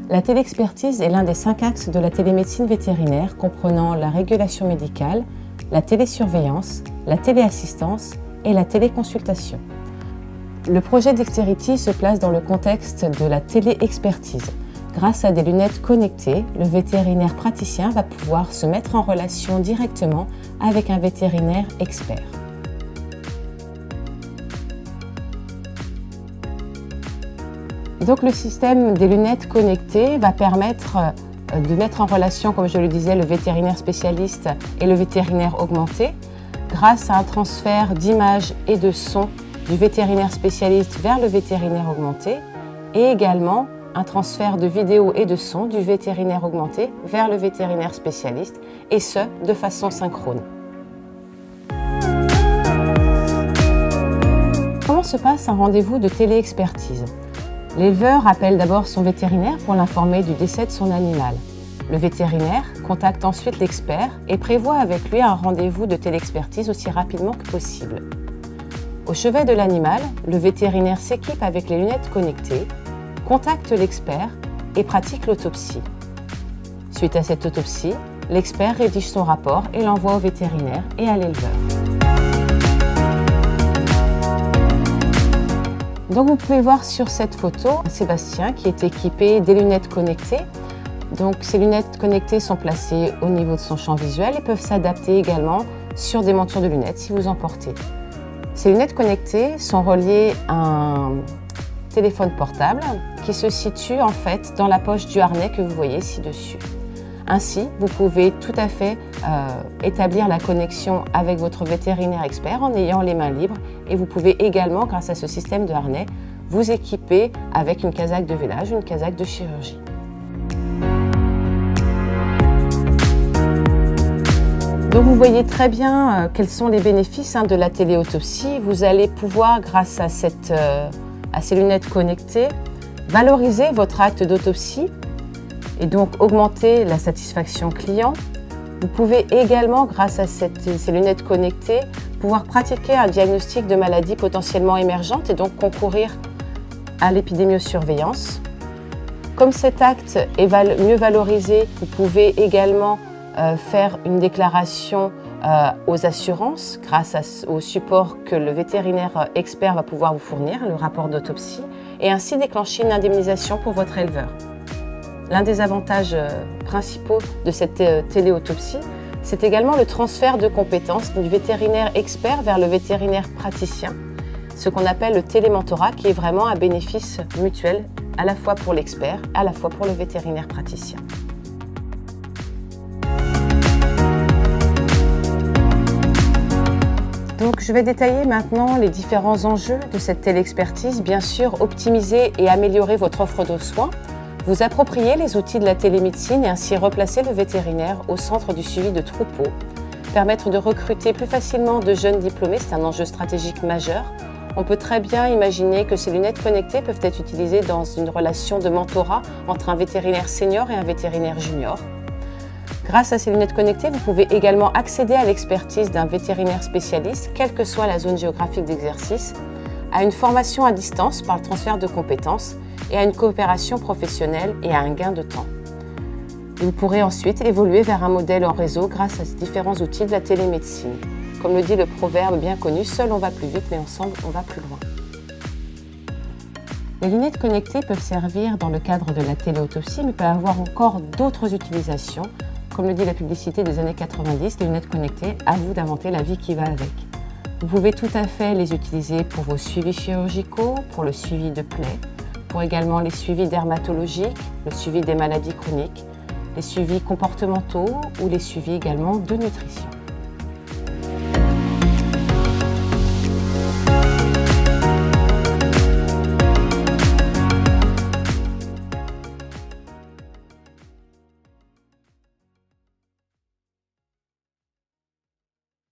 La téléexpertise est l'un des 5 axes de la télémédecine vétérinaire comprenant la régulation médicale, la télésurveillance, la téléassistance et la téléconsultation. Le projet Dexterity se place dans le contexte de la téléexpertise. Grâce à des lunettes connectées, le vétérinaire praticien va pouvoir se mettre en relation directement avec un vétérinaire expert. Donc le système des lunettes connectées va permettre de mettre en relation, comme je le disais, le vétérinaire spécialiste et le vétérinaire augmenté grâce à un transfert d'images et de sons du vétérinaire spécialiste vers le vétérinaire augmenté et également un transfert de vidéos et de sons du vétérinaire augmenté vers le vétérinaire spécialiste et ce, de façon synchrone. Comment se passe un rendez-vous de téléexpertise? L'éleveur appelle d'abord son vétérinaire pour l'informer du décès de son animal. Le vétérinaire contacte ensuite l'expert et prévoit avec lui un rendez-vous de téléexpertise aussi rapidement que possible. Au chevet de l'animal, le vétérinaire s'équipe avec les lunettes connectées, contacte l'expert et pratique l'autopsie. Suite à cette autopsie, l'expert rédige son rapport et l'envoie au vétérinaire et à l'éleveur. Donc vous pouvez voir sur cette photo Sébastien qui est équipé des lunettes connectées. Donc ces lunettes connectées sont placées au niveau de son champ visuel et peuvent s'adapter également sur des montures de lunettes si vous en portez. Ces lunettes connectées sont reliées à un téléphone portable qui se situe en fait dans la poche du harnais que vous voyez ci-dessus. Ainsi, vous pouvez tout à fait établir la connexion avec votre vétérinaire expert en ayant les mains libres et vous pouvez également, grâce à ce système de harnais, vous équiper avec une casaque de vélage, une casaque de chirurgie. Donc vous voyez très bien quels sont les bénéfices de la téléautopsie. Vous allez pouvoir, grâce à ces lunettes connectées, valoriser votre acte d'autopsie et donc augmenter la satisfaction client. Vous pouvez également, grâce à ces lunettes connectées, pouvoir pratiquer un diagnostic de maladies potentiellement émergentes et donc concourir à l'épidémiosurveillance. Comme cet acte est mieux valorisé, vous pouvez également faire une déclaration aux assurances grâce au support que le vétérinaire expert va pouvoir vous fournir, le rapport d'autopsie, et ainsi déclencher une indemnisation pour votre éleveur. L'un des avantages principaux de cette téléautopsie, c'est également le transfert de compétences du vétérinaire expert vers le vétérinaire praticien, ce qu'on appelle le télémentorat, qui est vraiment un bénéfice mutuel à la fois pour l'expert, à la fois pour le vétérinaire praticien. Donc, je vais détailler maintenant les différents enjeux de cette téléexpertise. Bien sûr, optimiser et améliorer votre offre de soins, vous approprier les outils de la télémédecine et ainsi replacer le vétérinaire au centre du suivi de troupeaux, permettre de recruter plus facilement de jeunes diplômés, c'est un enjeu stratégique majeur. On peut très bien imaginer que ces lunettes connectées peuvent être utilisées dans une relation de mentorat entre un vétérinaire senior et un vétérinaire junior. Grâce à ces lunettes connectées, vous pouvez également accéder à l'expertise d'un vétérinaire spécialiste, quelle que soit la zone géographique d'exercice, à une formation à distance par le transfert de compétences et à une coopération professionnelle et à un gain de temps. Vous pourrez ensuite évoluer vers un modèle en réseau grâce à ces différents outils de la télémédecine. Comme le dit le proverbe bien connu, seul on va plus vite, mais ensemble on va plus loin. Les lunettes connectées peuvent servir dans le cadre de la téléautopsie, mais peuvent avoir encore d'autres utilisations. Comme le dit la publicité des années 90, les lunettes connectées, à vous d'inventer la vie qui va avec. Vous pouvez tout à fait les utiliser pour vos suivis chirurgicaux, pour le suivi de plaies, pour également les suivis dermatologiques, le suivi des maladies chroniques, les suivis comportementaux ou les suivis également de nutrition.